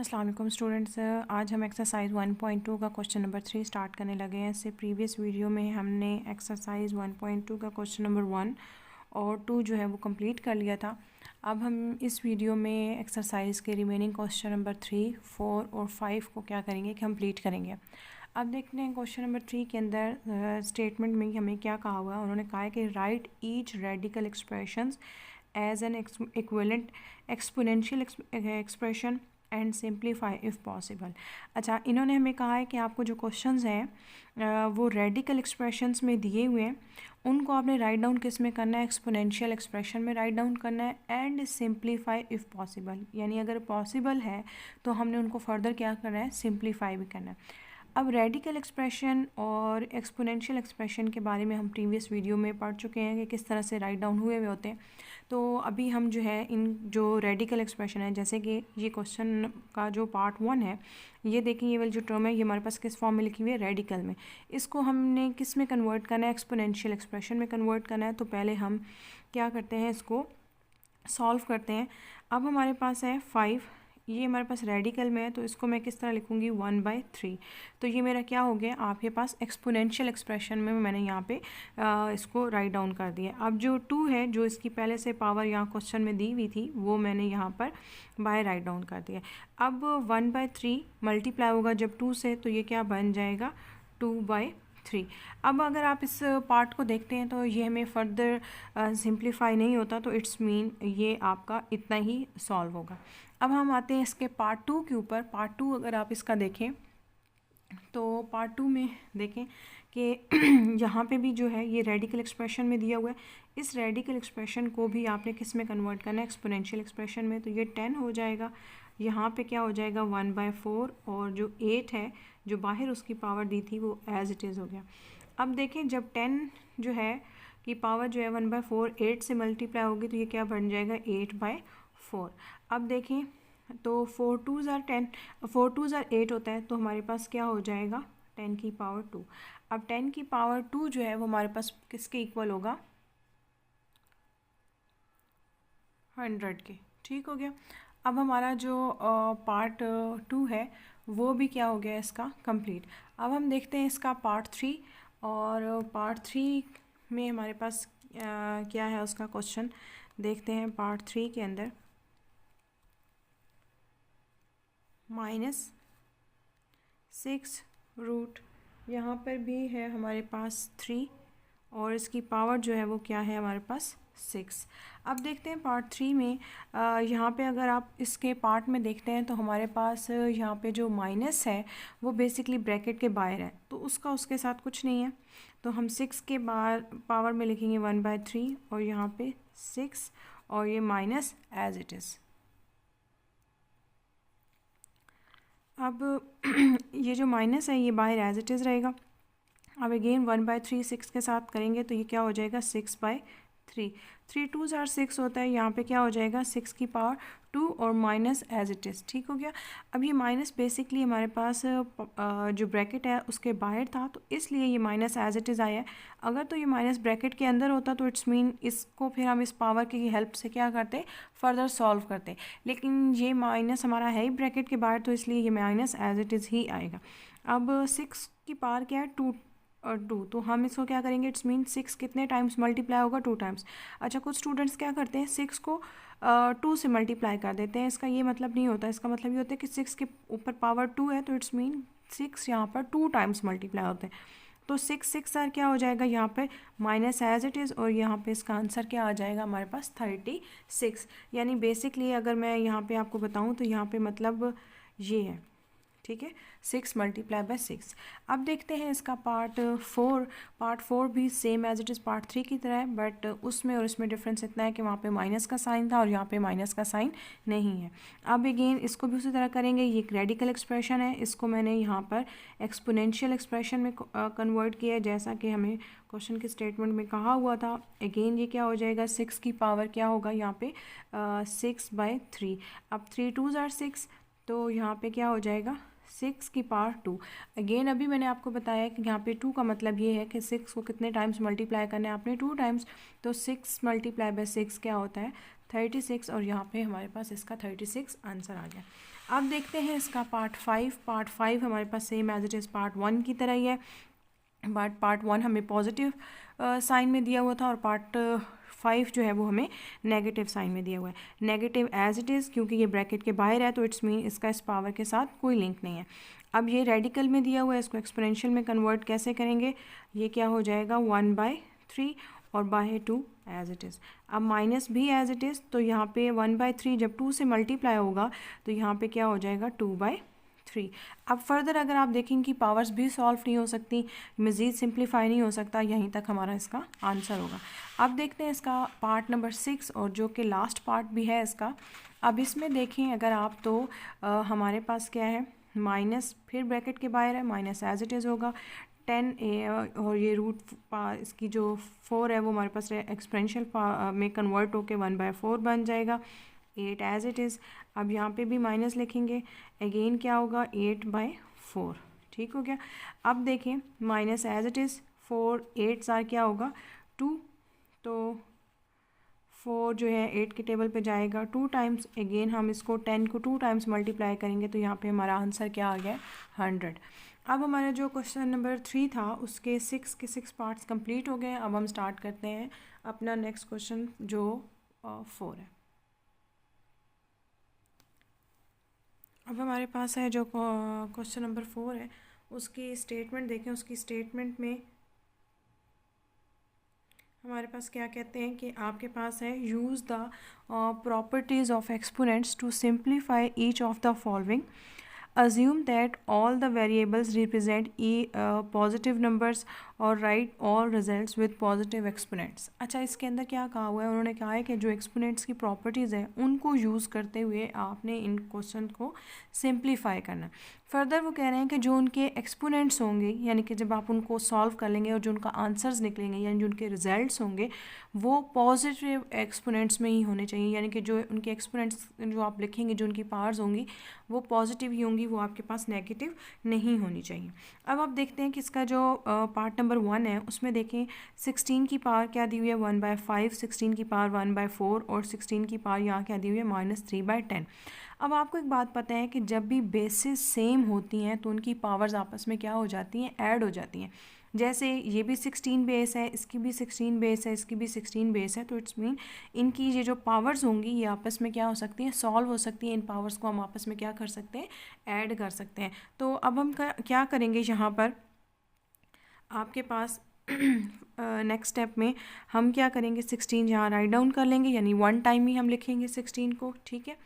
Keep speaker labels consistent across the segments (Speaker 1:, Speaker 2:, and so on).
Speaker 1: अस्सलाम वालेकुम स्टूडेंट्स। आज हम एक्सरसाइज 1.2 का क्वेश्चन नंबर 3 स्टार्ट करने लगे हैं। इससे प्रीवियस वीडियो में हमने एक्सरसाइज 1.2 का क्वेश्चन नंबर 1 और 2 जो है वो कंप्लीट कर लिया था। अब हम इस वीडियो में एक्सरसाइज के रिमेनिंग क्वेश्चन नंबर 3, 4 और 5 को क्या करेंगे, कंप्लीट करेंगे। अब देखते हैं क्वेश्चन नंबर 3 के अंदर स्टेटमेंट में हमें क्या कहा हुआ है। उन्होंने कहा है कि write each radical expressions as an equivalent exponential expression and simplify if possible. अच्छा, इन्होंने हमें कहा है कि आपको जो क्वेश्चंस हैं वो रेडिकल एक्सप्रेशंस में दिए हुए हैं, उनको आपने राइट डाउन किस में करना है, एक्सपोनेंशियल एक्सप्रेशन में राइट डाउन करना है एंड सिंप्लीफाई इफ़ पॉसिबल, यानी अगर पॉसिबल है तो हमने उनको फर्दर क्या करना है, सिंप्लीफाई भी करना है। अब रेडिकल एक्सप्रेशन और एक्सपोनेंशियल एक्सप्रेशन के बारे में हम प्रीवियस वीडियो में पढ़ चुके हैं कि किस तरह से राइट डाउन हुए हुए होते हैं। तो अभी हम जो है इन जो रेडिकल एक्सप्रेशन है, जैसे कि ये क्वेश्चन का जो पार्ट 1 है, ये देखें, ये वाली जो टर्म है ये हमारे पास किस फॉर्म में लिखी हुई है, रेडिकल में। इसको हमने किस में कन्वर्ट करना है, एक्सपोनेंशियल एक्सप्रेशन में कन्वर्ट करना है। तो पहले हम क्या करते हैं, इसको सॉल्व करते हैं। अब हमारे पास है 5, ये हमारे पास रेडिकल में है, तो इसको मैं किस तरह लिखूँगी, 1/3। तो ये मेरा क्या हो गया, आपके पास एक्सपोनेंशियल एक्सप्रेशन में मैंने यहाँ पे इसको राइट डाउन कर दिया। अब जो 2 है, जो इसकी पहले से पावर यहाँ क्वेश्चन में दी हुई थी, वो मैंने यहाँ पर बाय राइट डाउन कर दिया। अब 1/3 मल्टीप्लाई होगा जब 2 से, तो ये क्या बन जाएगा, 2/3। अब अगर आप इस पार्ट को देखते हैं तो ये हमें फर्दर सिंप्लीफाई नहीं होता, तो इट्स मीन ये आपका इतना ही सॉल्व होगा। अब हम आते हैं इसके पार्ट 2 के ऊपर। पार्ट 2 अगर आप इसका देखें तो पार्ट 2 में देखें कि यहाँ पे भी जो है ये रेडिकल एक्सप्रेशन में दिया हुआ है। इस रेडिकल एक्सप्रेशन को भी आपने किस में कन्वर्ट करना है, एक्सपोनेंशियल एक्सप्रेशन में। तो ये 10 हो जाएगा, यहाँ पे क्या हो जाएगा 1/4, और जो 8 है जो बाहर उसकी पावर दी थी वो एज इट इज़ हो गया। अब देखें, जब 10 जो है कि पावर जो है 1/4 8 से मल्टीप्लाई होगी, तो ये क्या बन जाएगा, 8/4। अब देखें तो 4 2s are 10, 4 2s are 8 होता है, तो हमारे पास क्या हो जाएगा, 10 की पावर 2। अब 10 की पावर 2 जो है वो हमारे पास किसके इक्वल होगा, 100 के। ठीक हो गया। अब हमारा जो पार्ट 2 है वो भी क्या हो गया इसका कंप्लीट। अब हम देखते हैं इसका पार्ट 3, और पार्ट 3 में हमारे पास क्या है उसका क्वेश्चन देखते हैं। पार्ट 3 के अंदर -6 यहाँ पर भी है हमारे पास 3, और इसकी पावर जो है वो क्या है हमारे पास 6। अब देखते हैं पार्ट 3 में यहाँ पे अगर आप इसके पार्ट में देखते हैं तो हमारे पास यहाँ पे जो माइनस है वो बेसिकली ब्रैकेट के बाहर है, तो उसका उसके साथ कुछ नहीं है। तो हम 6 के बाहर पावर में लिखेंगे 1/3, और यहाँ पे 6, और ये माइनस एज इट इज़। अब ये जो माइनस है ये बाहर एज इट इज़ रहेगा। अब अगेन 1/3 6 के साथ करेंगे तो ये क्या हो जाएगा, 6/3। 3 2s are 6 होता है, यहाँ पे क्या हो जाएगा, 6 की पावर 2 और माइनस एज इट इज़। ठीक हो गया। अब ये माइनस बेसिकली हमारे पास जो ब्रैकेट है उसके बाहर था, तो इसलिए ये माइनस एज इट इज़ आया है। अगर तो ये माइनस ब्रैकेट के अंदर होता तो इट्स मीन इसको फिर हम इस पावर की हेल्प से क्या करते, फर्दर सॉल्व करते। लेकिन ये माइनस हमारा है ही ब्रैकेट के बाहर, तो इसलिए ये माइनस एज इट इज़ ही आएगा। अब 6 की पावर क्या है, 2 और 2, तो हम इसको क्या करेंगे, इट्स मीन 6 कितने टाइम्स मल्टीप्लाई होगा, 2 टाइम्स। अच्छा, कुछ स्टूडेंट्स क्या करते हैं, 6 को 2 से मल्टीप्लाई कर देते हैं। इसका ये मतलब नहीं होता, इसका मतलब ये होता है कि 6 के ऊपर पावर 2 है, तो इट्स मीन 6 यहाँ पर 2 टाइम्स मल्टीप्लाई होते हैं। तो 6 सर क्या हो जाएगा यहाँ पे, माइनस एज इट इज़, और यहाँ पे इसका आंसर क्या आ जाएगा हमारे पास 36। यानी बेसिकली अगर मैं यहाँ पे आपको बताऊँ तो यहाँ पे मतलब ये है, ठीक है, 6 × 6। अब देखते हैं इसका पार्ट 4। पार्ट 4 भी same as it is part 3 की तरह है, बट उसमें और इसमें डिफरेंस इतना है कि वहाँ पे माइनस का साइन था और यहाँ पे माइनस का साइन नहीं है। अब अगेन इसको भी उसी तरह करेंगे। ये एक रेडिकल एक्सप्रेशन है, इसको मैंने यहाँ पर एक्सपोनेंशियल एक्सप्रेशन में कन्वर्ट किया है, जैसा कि हमें क्वेश्चन के स्टेटमेंट में कहा हुआ था। अगेन ये क्या हो जाएगा, 6 की पावर क्या होगा यहाँ पे 6/3। अब 3 2s are 6, तो यहाँ पे क्या हो जाएगा, 6 की पावर 2। अगेन अभी मैंने आपको बताया कि यहाँ पे 2 का मतलब ये है कि 6 को कितने टाइम्स मल्टीप्लाई करना है आपने, 2 टाइम्स। तो 6 × 6 क्या होता है, 36 और यहाँ पे हमारे पास इसका 36 आंसर आ गया। अब देखते हैं इसका पार्ट 5। पार्ट 5 हमारे पास same as it is part 1 की तरह ही है, बट पार्ट 1 हमें पॉजिटिव साइन में दिया हुआ था और पार्ट 5 जो है वो हमें नेगेटिव साइन में दिया हुआ है। नेगेटिव एज इट इज़, क्योंकि ये ब्रैकेट के बाहर है तो इट्स मीन इसका इस पावर के साथ कोई लिंक नहीं है। अब ये रेडिकल में दिया हुआ है, इसको एक्सपोनेंशियल में कन्वर्ट कैसे करेंगे, ये क्या हो जाएगा 1/3 और बाय 2 एज इट इज़। अब माइनस भी एज इट इज़, तो यहाँ पे 1/3 जब 2 से मल्टीप्लाई होगा तो यहाँ पे क्या हो जाएगा 2/3। अब फर्दर अगर आप देखें कि पावर्स भी सॉल्व नहीं हो सकती, मज़ीद सिंप्लीफाई नहीं हो सकता, यहीं तक हमारा इसका आंसर होगा। अब देखते हैं इसका पार्ट नंबर 6 और जो कि लास्ट पार्ट भी है इसका। अब इसमें देखें अगर आप तो हमारे पास क्या है माइनस, फिर ब्रैकेट के बाहर है, माइनस एज इट इज़ होगा 10 और ये रूट इसकी जो 4 है वो हमारे पास एक्सपोनेंशियल में कन्वर्ट होके 1/4 बन जाएगा, 8 एज इट इज़। अब यहाँ पे भी माइनस लिखेंगे, अगेन क्या होगा 8/4। ठीक हो गया। अब देखें माइनस एज इट इज़ 4 8 सार क्या होगा 2, तो 4 जो है 8 के टेबल पे जाएगा 2 टाइम्स, अगेन हम इसको 10 को 2 टाइम्स मल्टीप्लाई करेंगे तो यहाँ पे हमारा आंसर क्या आ गया 100। अब हमारा जो क्वेश्चन नंबर 3 था उसके 6 के 6 पार्ट्स कंप्लीट हो गए। अब हम स्टार्ट करते हैं अपना नेक्स्ट क्वेश्चन जो 4 है। अब हमारे पास है जो क्वेश्चन नंबर 4 है उसकी स्टेटमेंट देखें। उसकी स्टेटमेंट में हमारे पास क्या कहते हैं कि आपके पास है use the properties of exponents to simplify each of the following, assume that all the variables represent positive numbers और write all results with positive exponents। अच्छा, इसके अंदर क्या कहा हुआ है, उन्होंने कहा है कि जो एक्सपोनेंट्स की प्रॉपर्टीज़ हैं उनको यूज़ करते हुए आपने इन क्वेश्चन को सिंप्लीफाई करना। फर्दर वो कह रहे हैं कि जो उनके एक्सपोनेंट्स होंगे, यानी कि जब आप उनको सॉल्व कर लेंगे और जो उनका आंसर्स निकलेंगे यानी जो उनके रिजल्ट्स होंगे वो पॉजिटिव एक्सपोनेंट्स में ही होने चाहिए, यानी कि जो उनके एक्सपोनेंट्स जो आप लिखेंगे जो उनकी पावर्स होंगी वो पॉजिटिव ही होंगी, वो आपके पास नेगेटिव नहीं होनी चाहिए। अब आप देखते हैं कि इसका जो पार्ट नंबर 1 है उसमें देखें 16 की पावर क्या दी हुई है 1/5, 16 की पावर 1/4 और 16 की पावर यहाँ क्या दी हुई है -3/10। अब आपको एक बात पता है कि जब भी बेसिस सेम होती हैं तो उनकी पावर्स आपस में क्या हो जाती हैं, ऐड हो जाती हैं। जैसे ये भी 16 बेस है, इसकी भी 16 बेस है, इसकी भी 16 बेस है, तो इट्स मीन इनकी ये जो पावर्स होंगी ये आपस में क्या हो सकती हैं, सॉल्व हो सकती हैं। इन पावर्स को हम आपस में क्या कर सकते हैं, ऐड कर सकते हैं। तो अब हम क्या करेंगे यहाँ पर आपके पास नेक्स्ट स्टेप में हम क्या करेंगे 16 यहाँ राइट डाउन कर लेंगे, यानी 1 टाइम ही हम लिखेंगे 16 को, ठीक है।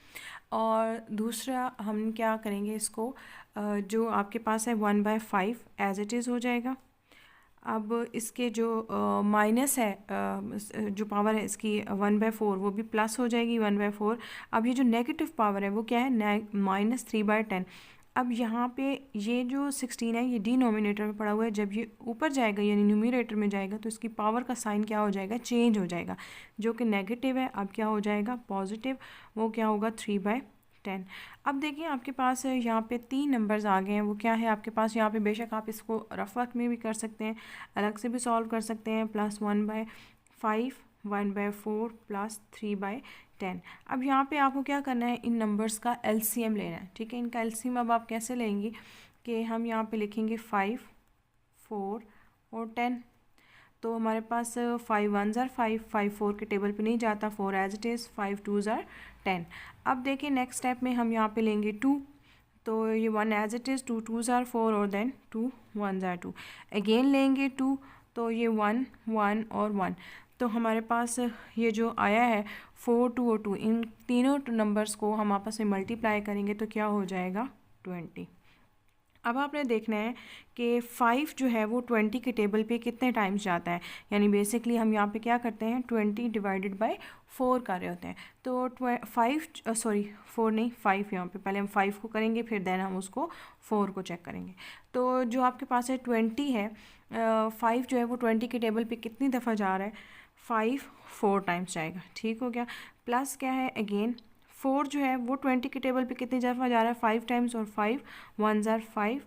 Speaker 1: और दूसरा हम क्या करेंगे इसको जो आपके पास है 1/5 एज इट इज़ हो जाएगा। अब इसके जो माइनस है जो पावर है इसकी 1/4 वो भी प्लस हो जाएगी 1/4। अब ये जो नेगेटिव पावर है वो क्या है -3/10। अब यहाँ पे ये जो 16 है ये डिनोमिनेटर में पड़ा हुआ है, जब ये ऊपर जाएगा यानी न्यूमरेटर में जाएगा तो इसकी पावर का साइन क्या हो जाएगा, चेंज हो जाएगा। जो कि नेगेटिव है अब क्या हो जाएगा पॉजिटिव, वो क्या होगा 3/10। अब देखिए आपके पास यहाँ पे 3 नंबर्स आ गए हैं, वो क्या है आपके पास यहाँ पे, बेशक आप इसको रफ वर्क में भी कर सकते हैं, अलग से भी सॉल्व कर सकते हैं, +1/5, 1/4 प्लस 3/10। अब यहाँ पे आपको क्या करना है, इन नंबर्स का एलसीएम लेना है, ठीक है। इनका एलसीएम अब आप कैसे लेंगे कि हम यहाँ पे लिखेंगे 5, 4 और 10। तो हमारे पास 5 1s are 5, 5 4 के टेबल पे नहीं जाता, 4 as it is, 5 2s are 10। अब देखिए नेक्स्ट स्टेप में हम यहाँ पे लेंगे 2, तो ये 1 as it is, 2 2s are 4 और देन 2 1s are 2। अगेन लेंगे 2, तो ये 1 1 और 1। तो हमारे पास ये जो आया है 4 2 और 2, इन तीनों नंबर्स को हम आपस में मल्टीप्लाई करेंगे तो क्या हो जाएगा 20। अब आपने देखना है कि 5 जो है वो 20 के टेबल पे कितने टाइम्स जाता है, यानी बेसिकली हम यहाँ पे क्या करते हैं 20 डिवाइडेड बाय 4 कर रहे होते हैं। तो 4 नहीं 5, यहाँ पे पहले हम 5 को करेंगे फिर देन हम उसको 4 को चेक करेंगे। तो जो आपके पास है 20 है, 5 जो है वो 20 के टेबल पे कितनी दफ़ा जा रहा है, 5 4 टाइम्स जाएगा, ठीक हो गया। प्लस क्या है अगेन 4 जो है वो 20 के टेबल पे कितनी दफ़ा जा रहा है 5 टाइम्स, और 5 1s are 5।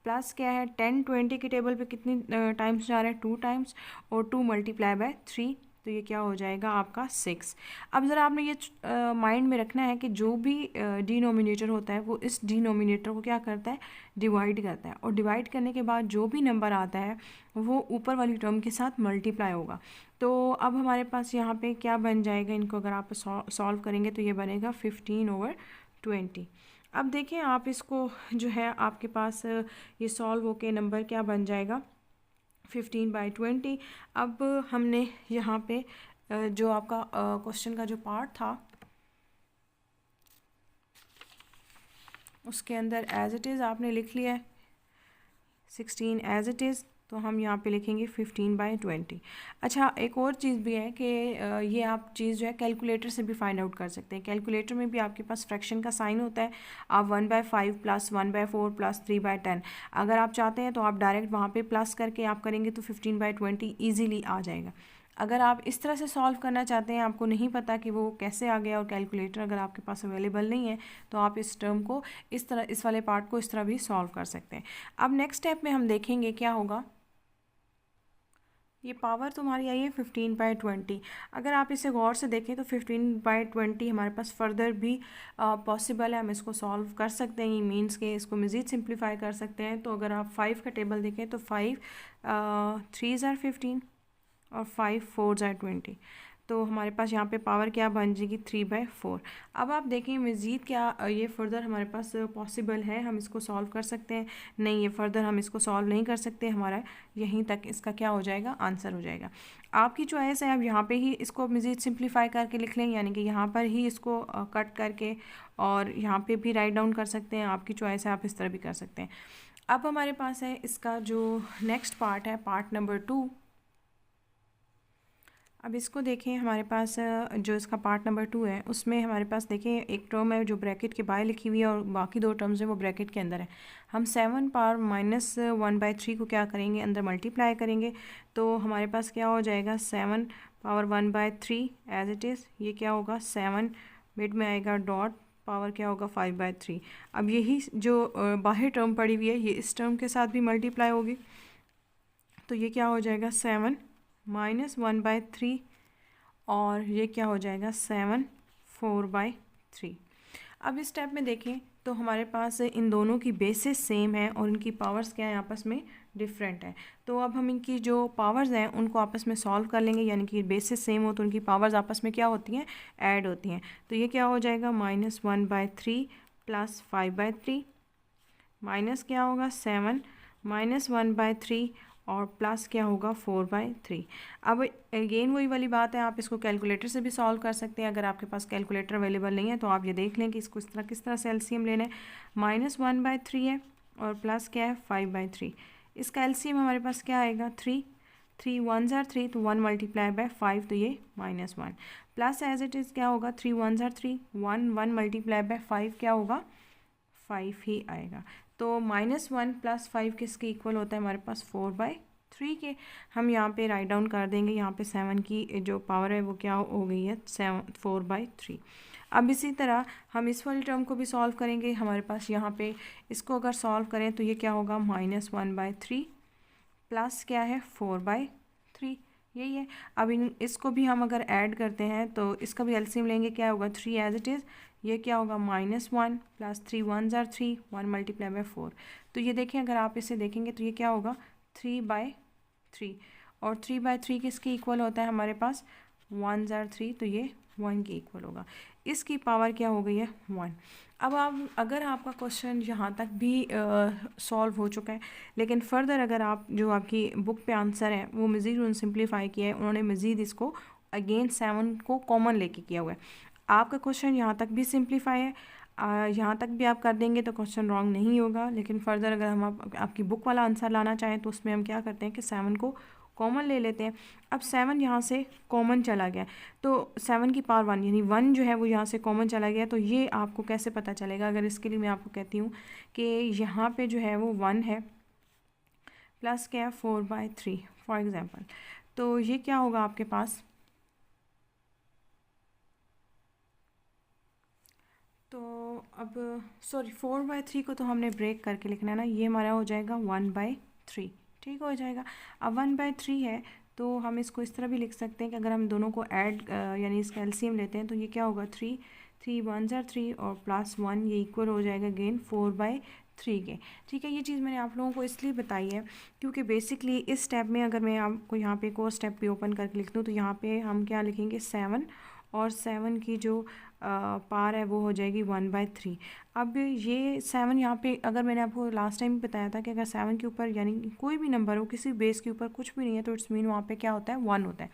Speaker 1: प्लस क्या है 10 20 के टेबल पे कितनी टाइम्स जा रहा है 2 टाइम्स, और 2 × 3, तो ये क्या हो जाएगा आपका 6। अब ज़रा आपने ये माइंड में रखना है कि जो भी डिनोमिनेटर होता है वो इस डिनोमिनेटर को क्या करता है, डिवाइड करता है, और डिवाइड करने के बाद जो भी नंबर आता है वो ऊपर वाली टर्म के साथ मल्टीप्लाई होगा। तो अब हमारे पास यहाँ पे क्या बन जाएगा, इनको अगर आप सॉल्व करेंगे तो ये बनेगा 15/20। अब देखें आप इसको जो है आपके पास ये सॉल्व होके नंबर क्या बन जाएगा, 15/20। अब हमने यहाँ पे जो आपका क्वेश्चन का जो पार्ट था उसके अंदर एज इट इज़ आपने लिख लिया है 16 एज इट इज़, तो हम यहाँ पे लिखेंगे 15/20। अच्छा, एक और चीज़ भी है कि ये आप चीज़ जो है कैलकुलेटर से भी फाइंड आउट कर सकते हैं। कैलकुलेटर में भी आपके पास फ्रैक्शन का साइन होता है, आप 1/5 + 1/4 + 3/10 अगर आप चाहते हैं तो आप डायरेक्ट वहाँ पे प्लस करके आप करेंगे तो 15/20 ईजीली आ जाएगा। अगर आप इस तरह से सॉल्व करना चाहते हैं, आपको नहीं पता कि वो कैसे आ गया और कैलकुलेटर अगर आपके पास अवेलेबल नहीं है, तो आप इस टर्म को इस तरह, इस वाले पार्ट को इस तरह भी सॉल्व कर सकते हैं। अब नेक्स्ट स्टेप में हम देखेंगे क्या होगा। ये पावर तुम्हारी आई है 15/20। अगर आप इसे गौर से देखें तो 15/20 हमारे पास फर्दर भी पॉसिबल है, हम इसको सॉल्व कर सकते हैं। ये मीन्स के इसको मज़ीद सिंप्लीफाई कर सकते हैं। तो अगर आप 5 का टेबल देखें तो 5 3s are 15 और 5 4s are 20, तो हमारे पास यहाँ पे पावर क्या बन जाएगी 3/4। अब आप देखें मज़ीद क्या ये फर्दर हमारे पास पॉसिबल है, हम इसको सॉल्व कर सकते हैं। नहीं, ये फर्दर हम इसको सॉल्व नहीं कर सकते, हमारा यहीं तक इसका क्या हो जाएगा, आंसर हो जाएगा। आपकी चॉइस है, आप यहाँ पे ही इसको मज़ीद सिंप्लीफाई करके लिख लें, यानी कि यहाँ पर ही इसको कट करके और यहाँ पे भी राइट डाउन कर सकते हैं। आपकी चॉइस है, आप इस तरह भी कर सकते हैं। अब हमारे पास है इसका जो नेक्स्ट पार्ट है, पार्ट नंबर 2। अब इसको देखें, हमारे पास जो इसका पार्ट नंबर 2 है उसमें हमारे पास देखें एक टर्म है जो ब्रैकेट के बाहर लिखी हुई है और बाकी 2 टर्म्स हैं वो ब्रैकेट के अंदर है। हम 7 पावर -1/3 को क्या करेंगे, अंदर मल्टीप्लाई करेंगे, तो हमारे पास क्या हो जाएगा 7 पावर 1/3 एज इट इज़। ये क्या होगा 7 मिड में आएगा डॉट, पावर क्या होगा 5/3। अब यही जो बाहर टर्म पड़ी हुई है ये इस टर्म के साथ भी मल्टीप्लाई होगी, तो ये क्या हो जाएगा 7 -1/3 और ये क्या हो जाएगा 7 4/3। अब इस स्टेप में देखें तो हमारे पास इन दोनों की बेसिस सेम है और इनकी पावर्स क्या है आपस में डिफरेंट है। तो अब हम इनकी जो पावर्स हैं उनको आपस में सॉल्व कर लेंगे, यानी कि बेसिस सेम हो तो उनकी पावर्स आपस में क्या होती हैं, ऐड होती हैं। तो ये क्या हो जाएगा -1/3 + 5/3 माइनस क्या होगा 7 -1/3 और प्लस क्या होगा 4/3। अब अगेन वही वाली बात है, आप इसको कैलकुलेटर से भी सॉल्व कर सकते हैं। अगर आपके पास कैलकुलेटर अवेलेबल नहीं है तो आप ये देख लें कि इसको किस तरह से एलसीएम लेना है। -1/3 है और प्लस क्या है 5/3। इसका एलसीएम हमारे पास क्या आएगा 3 1s are 3, तो 1 × 5 तो ये -1 प्लस एज इट इज़ क्या होगा 3 1s are 3, 1 × 5 क्या होगा 5 ही आएगा। तो -1 + 5 किसके इक्वल होता है हमारे पास 4/3 के। हम यहाँ पे राइट डाउन कर देंगे, यहाँ पे 7 की जो पावर है वो क्या हो गई है 4/3। अब इसी तरह हम इस वाली टर्म को भी सॉल्व करेंगे। हमारे पास यहाँ पे इसको अगर सॉल्व करें तो ये क्या होगा -1/3 प्लस क्या है 4/3, यही है। अब इसको भी हम अगर ऐड करते हैं तो इसका भी एलसीएम लेंगे, क्या होगा 3 एज इट इज़। ये क्या होगा -1 + 3 1s are 3, 1 × 4। तो ये देखें, अगर आप इसे देखेंगे तो ये क्या होगा 3/3 और 3/3 किसके इक्वल होता है हमारे पास 1s are 3, तो ये 1 के इक्वल होगा। इसकी पावर क्या हो गई है 1। अब आप अगर आपका क्वेश्चन यहाँ तक भी सॉल्व हो चुका है, लेकिन फर्दर अगर आप जो आपकी बुक पे आंसर है वो मज़ीद उन्होंने सिंप्लीफाई किया है, उन्होंने मज़ीद इसको अगेन 7 को कॉमन लेके किया हुआ है। आपका क्वेश्चन यहाँ तक भी सिंप्लीफाई है, यहाँ तक भी आप कर देंगे तो क्वेश्चन रॉन्ग नहीं होगा। लेकिन फर्दर अगर हम आपकी बुक वाला आंसर लाना चाहें तो उसमें हम क्या करते हैं कि 7 को कॉमन ले लेते हैं। अब 7 यहाँ से कॉमन चला गया तो 7 की पावर 1 यानी 1 जो है वो यहाँ से कॉमन चला गया। तो ये आपको कैसे पता चलेगा, अगर इसके लिए मैं आपको कहती हूँ कि यहाँ पे जो है वो 1 है प्लस क्या है 4/3 फॉर एग्ज़ाम्पल, तो ये क्या होगा आपके पास, तो अब सॉरी 4/3 को तो हमने ब्रेक करके लिखना है ना, ये हमारा हो जाएगा 1/3, ठीक हो जाएगा। अब 1/3 है तो हम इसको इस तरह भी लिख सकते हैं कि अगर हम दोनों को ऐड यानी इसका एलसीएम लेते हैं तो ये क्या होगा 3 1 3 और +1 ये इक्वल हो जाएगा अगेन 4/3 के। ठीक है, ये चीज़ मैंने आप लोगों को इसलिए बताई है क्योंकि बेसिकली इस स्टेप में अगर मैं आपको यहाँ पे एक और स्टेप भी ओपन करके लिख दूँ तो यहाँ पे हम क्या लिखेंगे 7 और 7 की जो पार है वो हो जाएगी 1/3। अब ये 7 यहाँ पे अगर मैंने आपको लास्ट टाइम बताया था कि अगर 7 के ऊपर यानी कोई भी नंबर हो किसी बेस के ऊपर कुछ भी नहीं है तो इट्स मीन वहाँ पे क्या होता है 1 होता है।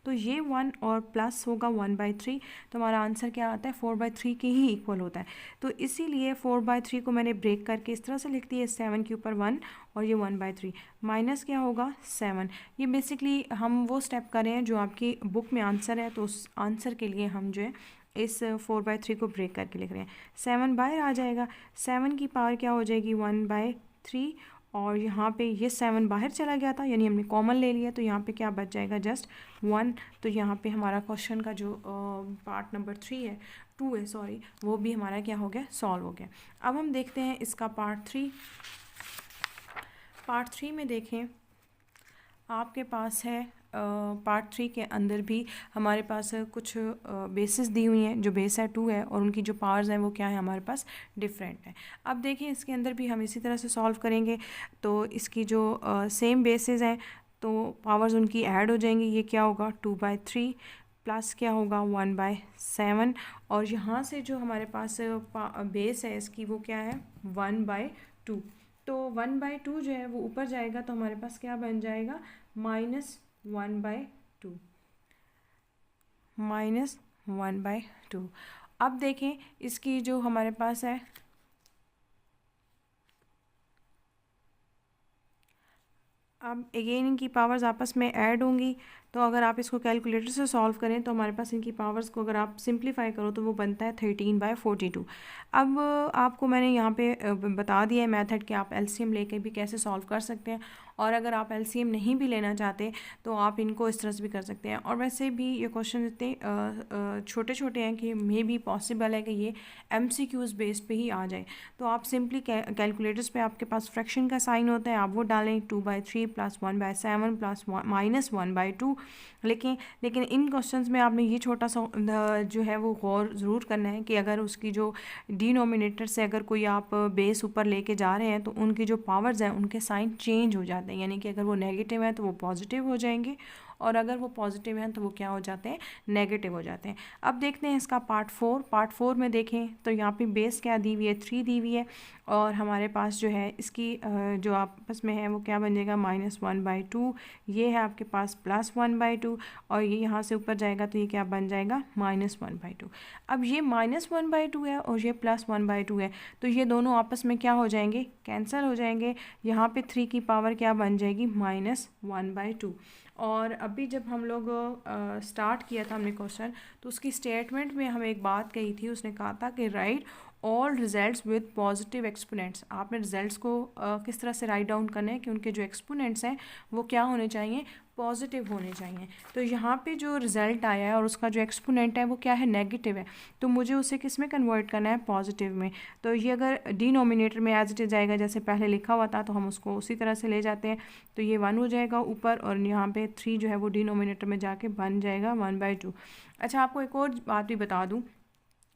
Speaker 1: तो ये 1 और प्लस होगा 1/3 तो हमारा आंसर क्या आता है 4/3 के ही इक्वल होता है। तो इसीलिए 4/3 को मैंने ब्रेक करके इस तरह से लिख दिया 7 के ऊपर 1 और ये 1/3 माइनस क्या होगा 7। ये बेसिकली हम वो स्टेप कर रहे हैं जो आपकी बुक में आंसर है तो उस आंसर के लिए हम जो है इस 4/3 को ब्रेक करके लिख रहे हैं। 7 बाहर आ जाएगा, 7 की पावर क्या हो जाएगी 1/3 और यहाँ पे ये 7 बाहर चला गया था यानी हमने कॉमन ले लिया तो यहाँ पे क्या बच जाएगा जस्ट 1। तो यहाँ पे हमारा क्वेश्चन का जो पार्ट नंबर 3 है 2 है सॉरी वो भी हमारा क्या हो गया सॉल्व हो गया। अब हम देखते हैं इसका पार्ट 3 में देखें आपके पास है पार्ट 3 के अंदर भी हमारे पास कुछ बेसिस दी हुई हैं। जो बेस है 2 है और उनकी जो पावर्स हैं वो क्या है हमारे पास डिफरेंट है। अब देखें इसके अंदर भी हम इसी तरह से सॉल्व करेंगे तो इसकी जो सेम बेसिस हैं तो पावर्स उनकी ऐड हो जाएंगी। ये क्या होगा 2/3 प्लस क्या होगा 1/7 और यहाँ से जो हमारे पास बेस है इसकी वो क्या है 1/2। तो 1/2 जो है वो ऊपर जाएगा तो हमारे पास क्या बन जाएगा -1/2 -1/2। अब देखें इसकी जो हमारे पास है अब अगेन इनकी पावर्स आपस में ऐड होंगी तो अगर आप इसको कैलकुलेटर से सॉल्व करें तो हमारे पास इनकी पावर्स को अगर आप सिंप्लीफाई करो तो वो बनता है 13/42। अब आपको मैंने यहाँ पे बता दिया है मेथड कि आप एलसीएम लेके भी कैसे सॉल्व कर सकते हैं और अगर आप एलसीएम नहीं भी लेना चाहते तो आप इनको इस तरह से भी कर सकते हैं। और वैसे भी ये क्वेश्चन इतने छोटे छोटे हैं कि मे भी पॉसिबल है कि ये MCQs बेस पे ही आ जाए। तो आप सिंपली कैलकुलेटर्स पे आपके पास फ्रैक्शन का साइन होता है आप वो डालें 2/3 + 1/7 प्लस -1/2। लेकिन इन क्वेश्चंस में आपने ये छोटा सा जो है वो गौर ज़रूर करना है कि अगर उसकी जो डिनोमिनेटर से अगर कोई आप बेस ऊपर लेके जा रहे हैं तो उनकी जो पावर्स हैं उनके साइन चेंज हो जाते हैं यानी कि अगर वो नेगेटिव है तो वो पॉजिटिव हो जाएंगे और अगर वो पॉजिटिव हैं तो वो क्या हो जाते हैं नेगेटिव हो जाते हैं। अब देखते हैं इसका पार्ट 4 में देखें तो यहाँ पे बेस क्या दी हुई है 3 दी हुई है और हमारे पास जो है इसकी जो आपस में है वो क्या बन जाएगा -1/2। ये है आपके पास +1/2 और ये यहाँ से ऊपर जाएगा तो ये क्या बन जाएगा -1/2। अब ये -1/2 है और ये +1/2 है तो ये दोनों आपस में क्या हो जाएंगे कैंसिल हो जाएंगे। यहाँ पे 3 की पावर क्या बन जाएगी -1/2। और अभी जब हम लोग स्टार्ट किया था हमने क्वेश्चन तो उसकी स्टेटमेंट में हमें एक बात कही थी उसने कहा था कि right all results with positive exponents. आपने रिजल्ट्स को किस तरह से राइट डाउन करना है कि उनके जो एक्सपोनेंट्स हैं वो क्या होने चाहिए पॉजिटिव होने चाहिए। तो यहाँ पे जो रिज़ल्ट आया है और उसका जो एक्सपोनेंट है वो क्या है नेगेटिव है तो मुझे उसे किस में कन्वर्ट करना है पॉजिटिव में। तो ये अगर डिनोमिनेटर में एज इट इज़ आएगा जैसे पहले लिखा हुआ था तो हम उसको उसी तरह से ले जाते हैं तो ये 1 हो जाएगा ऊपर और यहाँ पे 3 जो है वो डिनोमिनेटर में जाके बन जाएगा 1/2। अच्छा आपको एक और बात भी बता दूँ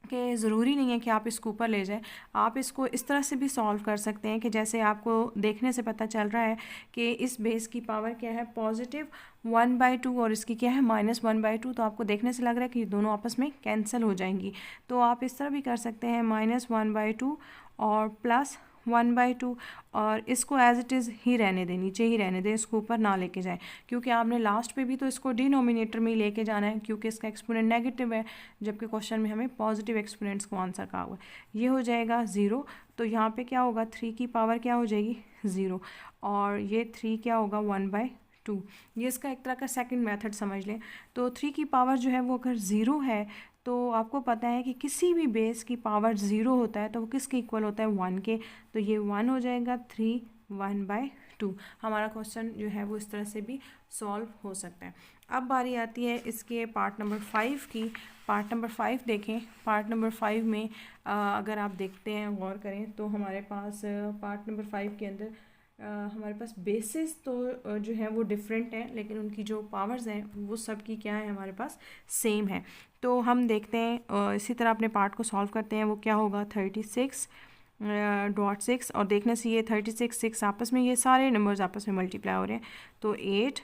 Speaker 1: कि ज़रूरी नहीं है कि आप इसको ऊपर ले जाएं, आप इसको इस तरह से भी सॉल्व कर सकते हैं कि जैसे आपको देखने से पता चल रहा है कि इस बेस की पावर क्या है पॉजिटिव 1/2 और इसकी क्या है -1/2 तो आपको देखने से लग रहा है कि ये दोनों आपस में कैंसिल हो जाएंगी। तो आप इस तरह भी कर सकते हैं -1/2 और +1/2 और इसको एज इट इज़ ही रहने दें नीचे ही रहने दें इसको ऊपर ना लेके जाएं क्योंकि आपने लास्ट पे भी तो इसको डिनोमिनेटर में ही लेके जाना है क्योंकि इसका एक्सपोनेंट नेगेटिव है जबकि क्वेश्चन में हमें पॉजिटिव एक्सपोनेंट्स को आंसर कहा हुआ है। ये हो जाएगा 0 तो यहाँ पे क्या होगा 3 की पावर क्या हो जाएगी 0 और ये 3 क्या होगा 1/2। ये इसका एक तरह का सेकंड मेथड समझ लें। तो 3 की पावर जो है वो अगर 0 है तो आपको पता है कि किसी भी बेस की पावर 0 होता है तो वो किसके इक्वल होता है 1 के। तो ये 1 हो जाएगा 3 1/2। हमारा क्वेश्चन जो है वो इस तरह से भी सॉल्व हो सकता है। अब बारी आती है इसके पार्ट नंबर 5 की। पार्ट नंबर 5 देखें। पार्ट नंबर 5 में अगर आप देखते हैं गौर करें तो हमारे पास पार्ट नंबर 5 के अंदर हमारे पास बेसिस तो जो है वो डिफरेंट है, लेकिन उनकी जो पावर्स हैं वो सब की क्या है हमारे पास सेम है। तो हम देखते हैं इसी तरह अपने पार्ट को सॉल्व करते हैं। वो क्या होगा 36.6 और देखने से ये 36 6 आपस में ये सारे नंबर्स आपस में मल्टीप्लाई हो रहे हैं, तो 8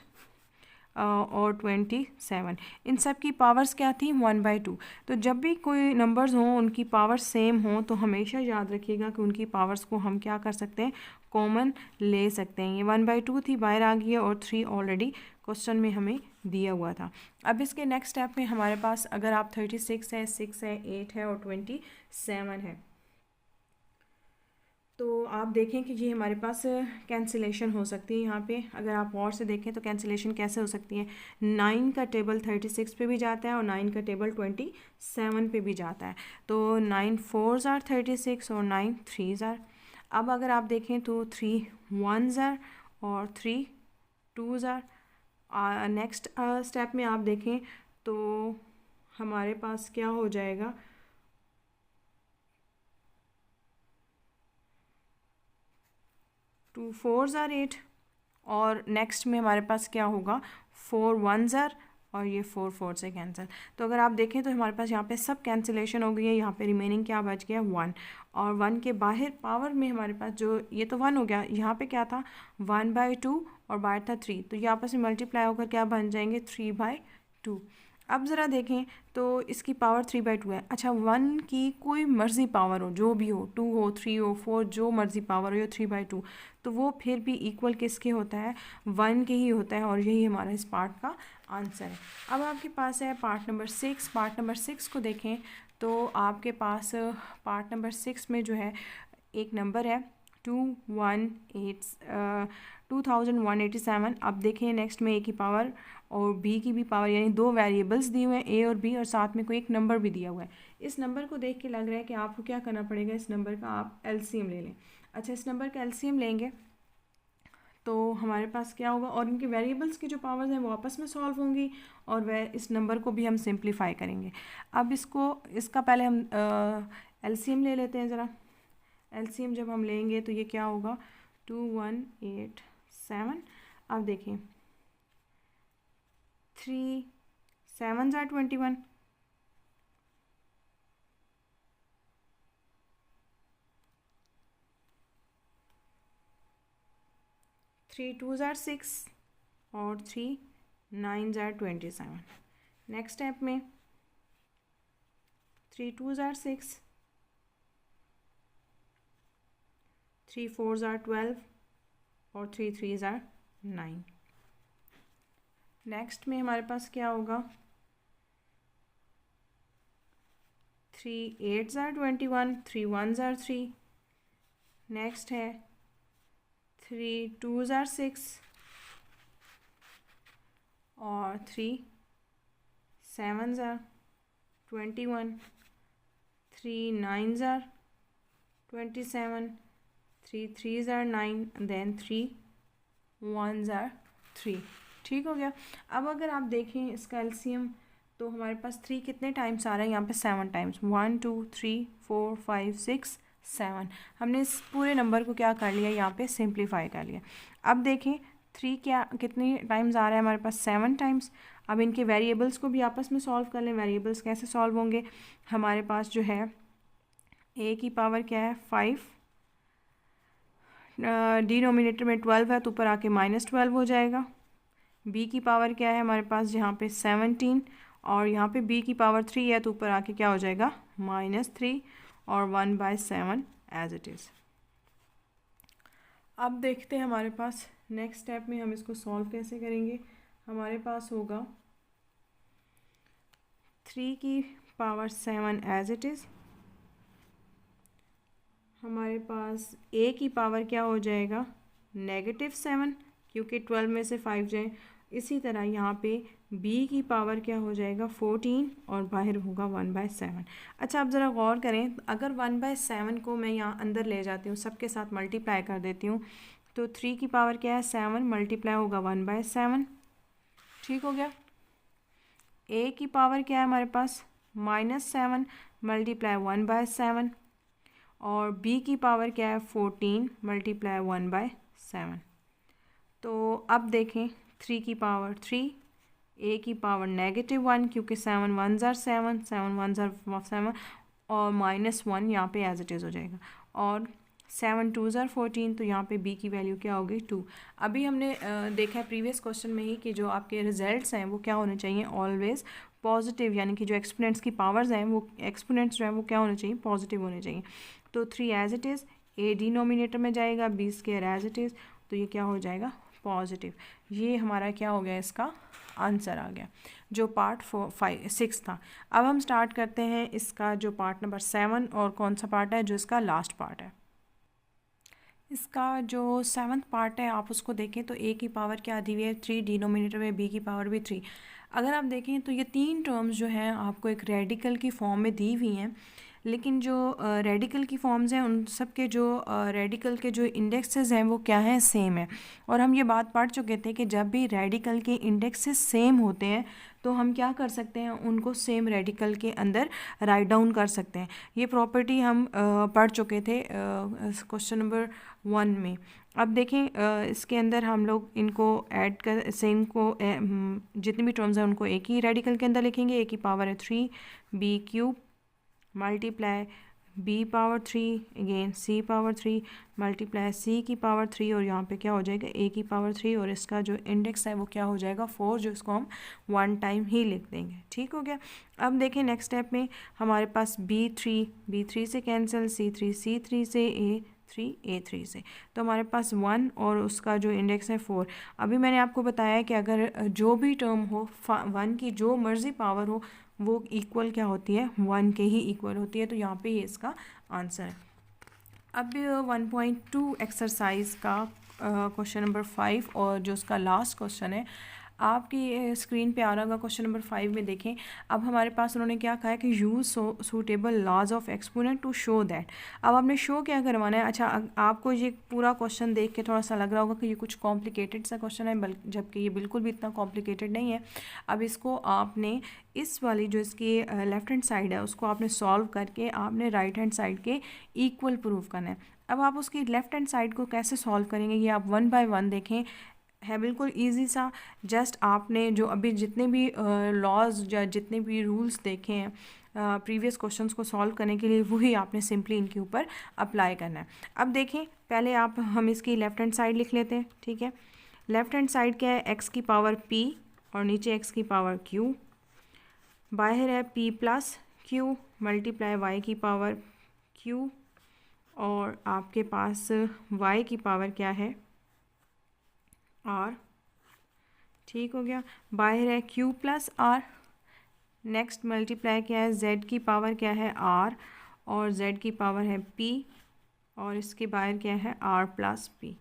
Speaker 1: और 27 इन सब की पावर्स क्या थी 1/2। तो जब भी कोई नंबर्स हों उनकी पावर्स सेम हों तो हमेशा याद रखिएगा कि उनकी पावर्स को हम क्या कर सकते हैं, कॉमन ले सकते हैं। ये 1/2 थी, बाहर आ गई है, और 3 ऑलरेडी क्वेश्चन में हमें दिया हुआ था। अब इसके नेक्स्ट स्टेप में हमारे पास अगर आप 36 है, 6 है, 8 है और 27 है, तो आप देखें कि ये हमारे पास कैंसिलेशन हो सकती है। यहाँ पे अगर आप और से देखें तो कैंसिलेशन कैसे हो सकती है, 9 का टेबल 36 पे भी जाता है और 9 का टेबल 27 पे भी जाता है। तो 9 4s आर 36 और 9 3s आर। अब अगर आप देखें तो 3 1s आर और 3 2s आर। नेक्स्ट स्टेप में आप देखें तो हमारे पास क्या हो जाएगा, 2 4s आर 8 और नेक्स्ट में हमारे पास क्या होगा 4 1s आर और ये 4 4 से कैंसिल। तो अगर आप देखें तो हमारे पास यहाँ पे सब कैंसिलेशन हो गई है। यहाँ पे रिमेनिंग क्या बच गया 1, और 1 के बाहर पावर में हमारे पास जो ये तो 1 हो गया, यहाँ पे क्या था 1/2 और बाहर था 3, तो ये आपस में मल्टीप्लाई होकर क्या बन जाएंगे 3/2। अब ज़रा देखें तो इसकी पावर 3/2 है। अच्छा 1 की कोई मर्ज़ी पावर हो, जो भी हो, 2 हो 3 हो 4, जो मर्ज़ी पावर हो, या 3/2, तो वो फिर भी इक्वल किसके होता है 1 के ही होता है, और यही हमारा इस पार्ट का आंसर है। अब आपके पास है पार्ट नंबर 6। पार्ट नंबर 6 को देखें तो आपके पास पार्ट नंबर 6 में जो है एक नंबर है 2187। अब देखें नेक्स्ट में ए की पावर और बी की भी पावर, यानी दो वेरिएबल्स दिए हुए हैं ए और बी, और साथ में कोई एक नंबर भी दिया हुआ है। इस नंबर को देख के लग रहा है कि आपको क्या करना पड़ेगा, इस नंबर का आप एलसीएम ले लें। अच्छा इस नंबर का एलसीएम लेंगे तो हमारे पास क्या होगा, और इनके वेरिएबल्स की जो पावर्स हैं वो आपस में सॉल्व होंगी, और वह इस नंबर को भी हम सिंप्लीफाई करेंगे। अब इसका पहले हम एलसीएम ले लेते हैं ज़रा। एलसीएम जब हम लेंगे तो ये क्या होगा 2187। अब देखें 3 7s आर 21, 3 2s आर 6 और 3 9s आर 27। नेक्स्ट स्टेप में 3 2s आर 6, 3 4s आर 12 और 3 3s आर 9। नेक्स्ट में हमारे पास क्या होगा 3 8s are 21, 3 1s are 3। Next है 3 2s आर 6 और 3 7s are 21, 3 9s are 27, 3 3s are 9, then 3 1s are 3। ठीक हो गया। अब अगर आप देखें इसका एलसीएम तो हमारे पास 3 कितने टाइम्स आ रहा है, यहाँ पे 7 टाइम्स, 1 2 3 4 5 6 7। हमने इस पूरे नंबर को क्या कर लिया, यहाँ पे सिंप्लीफाई कर लिया। अब देखें 3 क्या कितने टाइम्स आ रहा है हमारे पास 7 टाइम्स। अब इनके वेरिएबल्स को भी आपस में सॉल्व कर लें। वेरिएबल्स कैसे सॉल्व होंगे, हमारे पास जो है ए की पावर क्या है 5, डिनोमिनेटर में 12 है तो ऊपर आके -12 हो जाएगा। बी की पावर क्या है हमारे पास यहाँ पे 17, और यहाँ पे बी की पावर 3 है तो ऊपर आके क्या हो जाएगा -3 और 1/7 एज इट इज़। अब देखते हैं हमारे पास नेक्स्ट स्टेप में हम इसको सॉल्व कैसे करेंगे। हमारे पास होगा 3 की पावर 7 एज इट इज़। हमारे पास ए की पावर क्या हो जाएगा -7, क्योंकि 12 में से 5 जाए। इसी तरह यहाँ पे b की पावर क्या हो जाएगा 14 और बाहर होगा 1/7। अच्छा आप ज़रा गौर करें, अगर 1/7 को मैं यहाँ अंदर ले जाती हूँ, सबके साथ मल्टीप्लाई कर देती हूँ, तो 3 की पावर क्या है 7 मल्टीप्लाई होगा 1/7। ठीक हो गया। a की पावर क्या है हमारे पास -7 मल्टीप्लाई 1/7, और b की पावर क्या है 14 मल्टीप्लाई 1/7। 7। तो अब देखें 3 की पावर 3, a की पावर -1 क्योंकि 7 1s are 7, 7 1s are 7 और -1 यहाँ पे एज इट इज़ हो जाएगा, और 7 2s are 14, तो यहाँ पे b की वैल्यू क्या होगी 2। अभी हमने देखा है प्रीवियस क्वेश्चन में ही कि जो आपके रिजल्ट्स हैं वो क्या होने चाहिए, ऑलवेज पॉजिटिव, यानी कि जो एक्सपोनेंट्स की पावर्स हैं वो एक्सपोनेंट्स जो हैं वो क्या होने चाहिए, पॉजिटिव होने चाहिए। तो 3 as it is, a denominator में जाएगा, b² एज इट इज़, तो ये क्या हो जाएगा पॉजिटिव। ये हमारा क्या हो गया, इसका आंसर आ गया जो पार्ट 6 था। अब हम स्टार्ट करते हैं इसका जो पार्ट नंबर 7, और कौन सा पार्ट है, जो इसका लास्ट पार्ट है। इसका जो 7th पार्ट है आप उसको देखें तो a की पावर क्या दी हुई है 3, डिनोमिनेटर में b की पावर भी 3। अगर आप देखें तो ये 3 टर्म्स जो हैं आपको एक रेडिकल की फॉर्म में दी हुई हैं, लेकिन जो रेडिकल की फॉर्म्स हैं उन सब के जो रेडिकल के जो इंडेक्सेस हैं वो क्या हैं, सेम है। और हम ये बात पढ़ चुके थे कि जब भी रेडिकल के इंडेक्सेस सेम होते हैं तो हम क्या कर सकते हैं, उनको सेम रेडिकल के अंदर राइट डाउन कर सकते हैं। ये प्रॉपर्टी हम पढ़ चुके थे क्वेश्चन नंबर 1 में। अब देखें इसके अंदर हम लोग इनको ऐड कर सेम को जितनी भी टर्म्स हैं उनको एक ही रेडिकल के अंदर लिखेंगे। a की पावर है 3 b³ multiply b power 3 again c power 3 multiply c की पावर 3, और यहाँ पे क्या हो जाएगा a की पावर 3, और इसका जो इंडेक्स है वो क्या हो जाएगा 4, जो इसको हम 1 टाइम ही लिख देंगे। ठीक हो गया। अब देखें नेक्स्ट स्टेप में हमारे पास b3 से कैंसिल, c3 से, a3 से, तो हमारे पास 1 और उसका जो इंडेक्स है 4। अभी मैंने आपको बताया कि अगर जो भी टर्म हो 1 की जो मर्ज़ी पावर हो वो इक्वल क्या होती है, 1 के ही इक्वल होती है। तो यहाँ पे ये इसका आंसर है। अब 1.2 एक्सरसाइज का क्वेश्चन नंबर 5 और जो उसका लास्ट क्वेश्चन है आपकी स्क्रीन पे आ रहा होगा। क्वेश्चन नंबर 5 में देखें, अब हमारे पास उन्होंने क्या कहा है कि use suitable laws of exponent to show that. अब आपने शो क्या करवाना है। अच्छा, आपको ये पूरा क्वेश्चन देख के थोड़ा सा लग रहा होगा कि ये कुछ कॉम्प्लिकेटेड सा क्वेश्चन है, जबकि ये बिल्कुल भी इतना कॉम्प्लिकेटेड नहीं है। अब इसको आपने इस वाली जो इसकी लेफ्ट हैंड साइड है उसको आपने सॉल्व करके आपने राइट हैंड साइड के इक्वल प्रूव करना है। अब आप उसकी लेफ्ट हैंड साइड को कैसे सॉल्व करेंगे ये आप 1 बाय 1 देखें, है बिल्कुल इजी सा। जस्ट आपने जो अभी जितने भी लॉज या जितने भी रूल्स देखे हैं प्रीवियस क्वेश्चंस को सॉल्व करने के लिए, वही आपने सिंपली इनके ऊपर अप्लाई करना है। अब देखें पहले हम इसकी लेफ़्ट हैंड साइड लिख लेते हैं। ठीक है, लेफ़्ट हैंड साइड क्या है, x की पावर p और नीचे x की पावर q, बाहर है p plus q multiply y की पावर q, और आपके पास y की पावर क्या है r। ठीक हो गया, बाहर है q plus r। Next multiply क्या है, z की पावर क्या है r, और z की पावर है p, और इसके बाहर क्या है r प्लस p।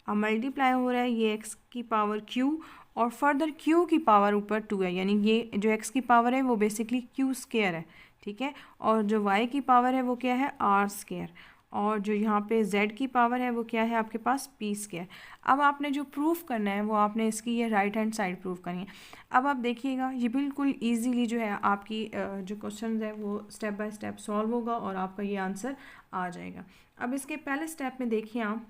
Speaker 1: अब मल्टीप्लाई हो रहा है ये x की पावर q और फर्दर q की पावर ऊपर 2 है, यानी ये जो x की पावर है वो बेसिकली q² है। ठीक है, और जो y की पावर है वो क्या है r², और जो यहाँ पे z की पावर है वो क्या है आपके पास p²। अब आपने जो प्रूफ करना है वो आपने इसकी ये राइट हैंड साइड प्रूफ करनी है। अब आप देखिएगा ये बिल्कुल इजीली जो है आपकी जो क्वेश्चन है वो स्टेप बाय स्टेप सॉल्व होगा और आपका ये आंसर आ जाएगा। अब इसके पहले स्टेप में देखिए आप,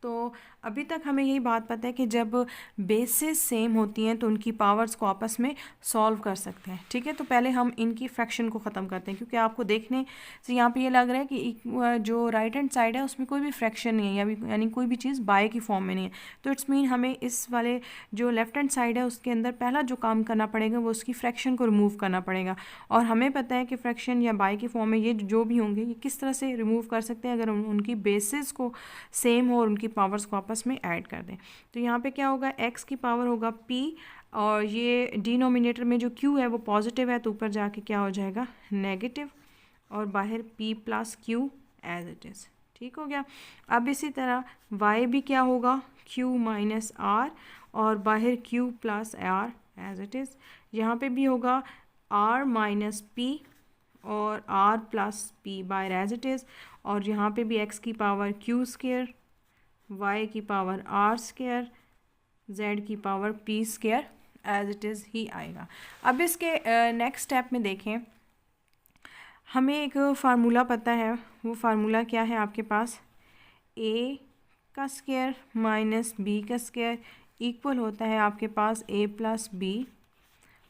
Speaker 1: तो अभी तक हमें यही बात पता है कि जब बेसेस सेम होती हैं तो उनकी पावर्स को आपस में सॉल्व कर सकते हैं। ठीक है, तो पहले हम इनकी फ्रैक्शन को ख़त्म करते हैं, क्योंकि आपको देखने से यहाँ पे ये लग रहा है कि जो राइट हैंड साइड है उसमें कोई भी फ्रैक्शन नहीं है, यानी कोई भी चीज़ बाय की फॉर्म में नहीं है। तो इट्स मीन हमें इस वाले जो लेफ्ट हैंड साइड है उसके अंदर पहला जो काम करना पड़ेगा वो उसकी फ्रैक्शन को रिमूव करना पड़ेगा। और हमें पता है कि फ्रैक्शन या बाय की फॉर्म में ये जो भी होंगे ये किस तरह से रिमूव कर सकते हैं, अगर उनकी बेसिस को सेम हो और उनकी पावर्स को आपस में ऐड कर दें। तो यहाँ पे क्या होगा, x की पावर होगा p, और ये डिनोमिनेटर में जो q है वो पॉजिटिव है तो ऊपर जाके क्या हो जाएगा नेगेटिव, और बाहर p plus q as it is. ठीक हो गया। अब इसी तरह y भी क्या होगा q माइनस r, और बाहर q plus r as it is. यहाँ पे भी होगा r माइनस p और r प्लस p बाहर एज इट इज़, और यहाँ पे भी x की पावर q², y की पावर r², z की power p² as it is ही आएगा। अब इसके नेक्स्ट स्टेप में देखें, हमें एक फार्मूला पता है। वो फार्मूला क्या है आपके पास, a का स्क्वायर माइनस बी का स्क्वायर इक्वल होता है आपके पास ए प्लस बी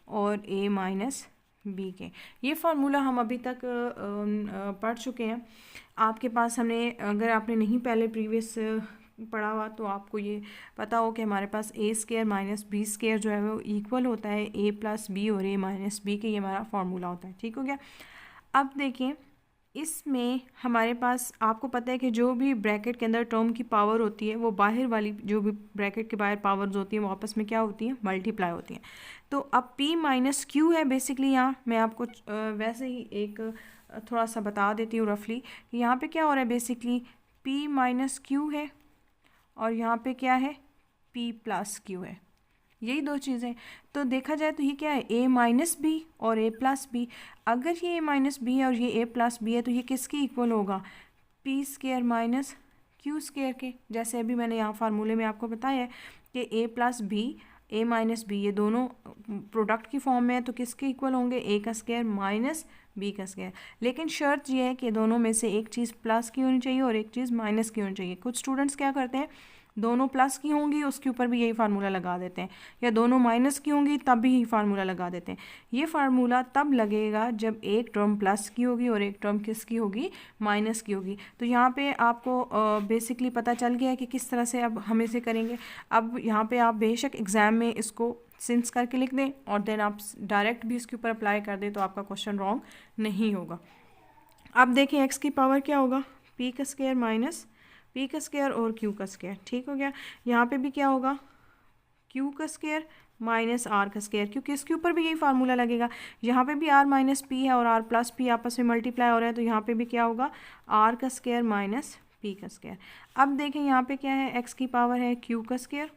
Speaker 1: और ए माइनस बी के। ये फार्मूला हम अभी तक पढ़ चुके हैं। आपके पास हमने, अगर आपने नहीं पहले प्रीवियस पढ़ा हुआ तो आपको ये पता हो कि हमारे पास ए स्क्वायर माइनस बी स्क्वायर जो है वो इक्वल होता है ए प्लस बी और ए माइनस बी के। ये हमारा फार्मूला होता है, ठीक हो गया। अब देखिए इसमें हमारे पास, आपको पता है कि जो भी ब्रैकेट के अंदर टर्म की पावर होती है वो बाहर वाली, जो भी ब्रैकेट के बाहर पावर्स होती हैं वो आपस में क्या होती हैं, मल्टीप्लाई होती हैं। तो अब p माइनस क्यू है बेसिकली। यहाँ मैं आपको वैसे ही एक थोड़ा सा बता देती हूँ रफली कि यहाँ पे क्या हो रहा है, बेसिकली p माइनस क्यू है और यहाँ पे क्या है, p प्लस क्यू है। यही दो चीज़ें। तो देखा जाए तो ये क्या है, a माइनस बी और a प्लस बी। अगर ये a माइनस बी है और ये a प्लस बी है तो ये किसके इक्वल होगा, p square minus Q square के। जैसे अभी मैंने यहाँ फार्मूले में आपको बताया है कि a plus B, a minus B, ये दोनों प्रोडक्ट की फॉर्म में है तो किसके इक्वल होंगे, a का स्क्वायर माइनस b का स्क्वायर। लेकिन शर्त ये है कि दोनों में से एक चीज़ प्लस की होनी चाहिए और एक चीज़ माइनस की होनी चाहिए। कुछ स्टूडेंट्स क्या करते हैं, दोनों प्लस की होंगी उसके ऊपर भी यही फार्मूला लगा देते हैं, या दोनों माइनस की होंगी तब भी यही फार्मूला लगा देते हैं। ये फार्मूला तब लगेगा जब एक टर्म प्लस की होगी और एक टर्म किसकी होगी, माइनस की होगी। तो यहाँ पे आपको बेसिकली पता चल गया है कि किस तरह से अब हम इसे करेंगे। अब यहाँ पे आप बेशक एग्ज़ाम में इसको सिंस करके लिख दें और देन आप डायरेक्ट भी इसके ऊपर अप्लाई कर दें तो आपका क्वेश्चन रॉन्ग नहीं होगा। अब देखिए एक्स की पावर क्या होगा, पी का स्क्वायर माइनस पी का स्क्वायर और क्यू का स्क्वायर, ठीक हो गया। यहाँ पे भी क्या होगा, क्यू का स्क्वायर माइनस आर का स्क्वायर, क्योंकि इसके ऊपर भी यही फार्मूला लगेगा। यहाँ पे भी आर माइनस पी है और आर प्लस पी आपस में मल्टीप्लाई हो रहा है तो यहाँ पे भी क्या होगा, आर का स्क्वायर माइनस पी का स्क्वायर। अब देखें यहाँ पे क्या है, एक्स की पावर है क्यू का स्क्वायर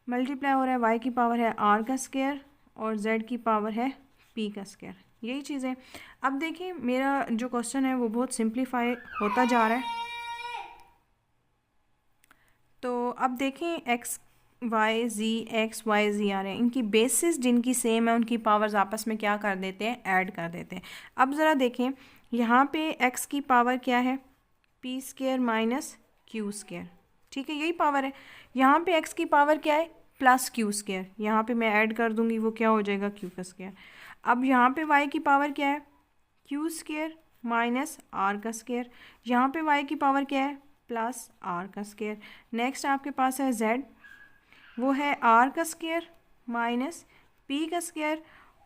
Speaker 1: मल्टीप्लाई हो रहा है, वाई की पावर है आर का स्क्वायर और जेड की पावर है पी का स्क्वायर। यही चीज़ें। अब देखिए मेरा जो क्वेश्चन है वो बहुत सिंप्लीफाई होता जा रहा है। तो अब देखें एक्स वाई जी आ रहे हैं, इनकी बेसिस जिनकी सेम है उनकी पावर्स आपस में क्या कर देते हैं, ऐड कर देते हैं। अब ज़रा देखें यहाँ पे एक्स की पावर क्या है, P square minus Q square, ठीक है, यही पावर है। यहाँ पे एक्स की पावर क्या है, प्लस क्यू स्क्वायर, यहाँ पे मैं ऐड कर दूँगी वो क्या हो जाएगा, क्यू का स्क्वायर। अब यहाँ पे वाई की पावर क्या है, क्यू स्क्वायर माइनस आर का स्क्वायर, यहाँ पे वाई की पावर क्या है, प्लस आर का स्क्वायर। नेक्स्ट आपके पास है जेड, वो है आर का स्क्वायर माइनस पी का स्क्वायर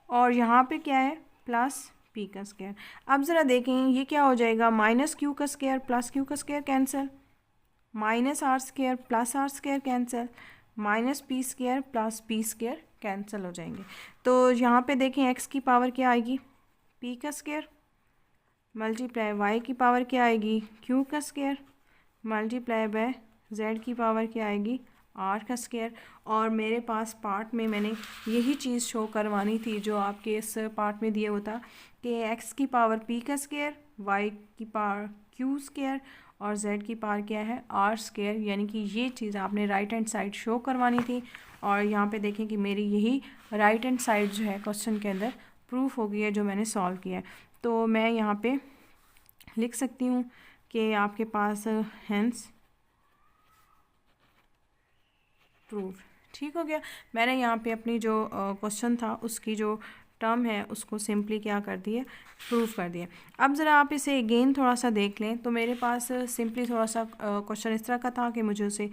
Speaker 1: और यहाँ पे क्या है, प्लस पी का स्क्वायर। अब ज़रा देखें ये क्या हो जाएगा, माइनस क्यू का स्क्वायर प्लस क्यू का square cancel, minus R square plus R square cancel, minus P square plus P square cancel हो जाएंगे। तो यहाँ पे देखें एक्स की पावर क्या आएगी, पी का स्क्वायर मल्टीप्लाई वाई की पावर क्या आएगी, क्यू का स्क्वायर मल्टीप्लाई बाय जेड की पावर क्या आएगी, आर का स्क्वायर। और मेरे पास पार्ट में मैंने यही चीज़ शो करवानी थी जो आपके इस पार्ट में दिया होता कि एक्स की पावर पी का स्क्वायर, वाई की पावर क्यू स्क्वायर और जेड की पावर क्या है, आर स्क्वायर। यानी कि ये चीज़ आपने राइट हैंड साइड शो करवानी थी। और यहाँ पे देखें कि मेरी यही राइट हैंड साइड जो है क्वेश्चन के अंदर प्रूफ हो गई है जो मैंने सॉल्व किया है। तो मैं यहाँ पे लिख सकती हूँ कि आपके पास हैंस प्रूफ, ठीक हो गया। मैंने यहाँ पे अपनी जो क्वेश्चन था उसकी जो टर्म है उसको सिंपली क्या कर दिया, प्रूफ कर दिया। अब ज़रा आप इसे अगेन थोड़ा सा देख लें तो मेरे पास सिंपली थोड़ा सा क्वेश्चन इस तरह का था कि मुझे उसे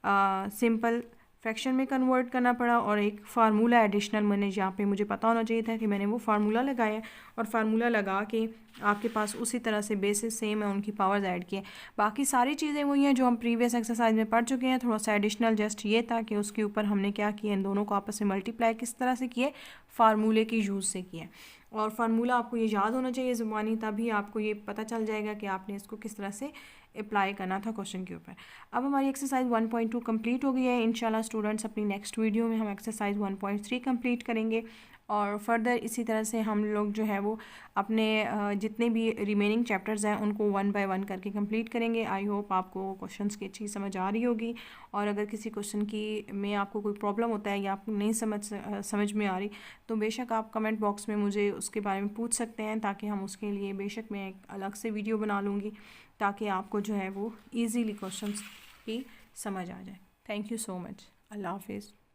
Speaker 1: सिंपल फ्रैक्शन में कन्वर्ट करना पड़ा और एक फार्मूला एडिशनल मैंने यहाँ पे मुझे पता होना चाहिए था कि मैंने वो फार्मूला लगाया और फार्मूला लगा के आपके पास उसी तरह से बेसिस सेम है उनकी पावर्स ऐड किए। बाकी सारी चीज़ें वही हैं जो हम प्रीवियस एक्सरसाइज में पढ़ चुके हैं। थोड़ा सा एडिशनल जस्ट ये था कि उसके ऊपर हमने क्या किया, इन दोनों को आपस में मल्टीप्लाई किस तरह से किए, फार्मूले की यूज़ से किया। और फार्मूला आपको ये याद होना चाहिए ज़ुबानी, तभी आपको ये पता चल जाएगा कि आपने इसको किस तरह से अप्लाई करना था क्वेश्चन के ऊपर। अब हमारी एक्सरसाइज 1.2 कंप्लीट हो गई है। इंशाल्लाह स्टूडेंट्स अपनी नेक्स्ट वीडियो में हम एक्सरसाइज 1.3 कंप्लीट करेंगे और फर्दर इसी तरह से हम लोग जो है वो अपने जितने भी रिमेनिंग चैप्टर्स हैं उनको 1 बाय 1 करके कंप्लीट करेंगे। आई होप आपको क्वेश्चंस की अच्छी समझ आ रही होगी और अगर किसी क्वेश्चन की में आपको कोई प्रॉब्लम होता है या आपको नहीं समझ में आ रही तो बेशक आप कमेंट बॉक्स में मुझे उसके बारे में पूछ सकते हैं, ताकि हम उसके लिए बेशक मैं एक अलग से वीडियो बना लूँगी ताकि आपको जो है वो ईज़िली क्वेश्चंस की समझ आ जाए। Thank you so much. अल्लाह हाफिज़।